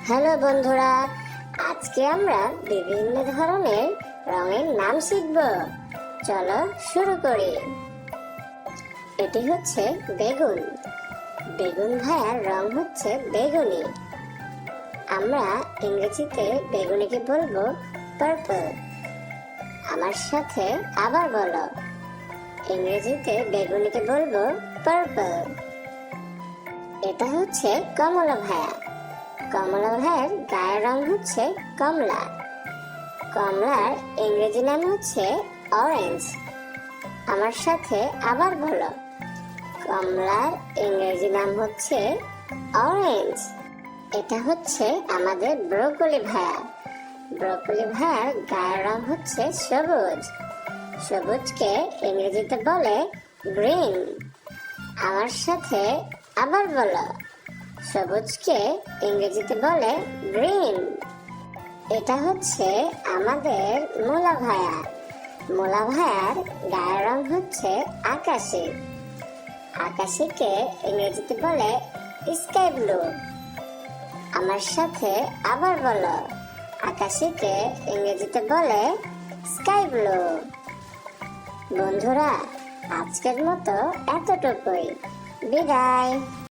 Hello বন্ধুরা, আজকে আমরা বিভিন্ন ধরনের রঙের নাম শিখব। চলো শুরু করি। এটি হচ্ছে বেগুন। বেগুন ভাইয়ার রং হচ্ছে বেগুনি। আমরা ইংরেজিতে বেগুনিকে বলবো পার্পল। আমার সাথে আবার বলো, ইংরেজিতে বেগুনিকে বলবো পার্পল। এটা হচ্ছে কমলা ভাইয়া। কমলা ভাইয়ের গায়ের রং হচ্ছে কমলা। কমলার ইংরেজি নাম হচ্ছে অরেঞ্জ। আমার সাথে আবার বলো, কমলার ইংরেজি নাম হচ্ছে অরেঞ্জ। এটা হচ্ছে আমাদের ব্রোকলি ভাইয়া। ব্রোকলি ভাইয়ার গায়ের রং হচ্ছে সবুজ। সবুজকে ইংরেজিতে বলে গ্রিন। আমার সাথে আবার বলো, সবুজকে ইংরেজিতে বলে গ্রিন। এটা হচ্ছে আমাদের মুলা ভাইয়া। মুলা ভাইয়ার গায়ের রং হচ্ছে আকাশি। আকাশিকে ইংরেজিতে বলে স্কাই ব্লু। আমার সাথে আবার বলো, আকাশিকে ইংরেজিতে বলে স্কাই ব্লু। বন্ধুরা, আজকের মতো এতটুকুই। বিদায়।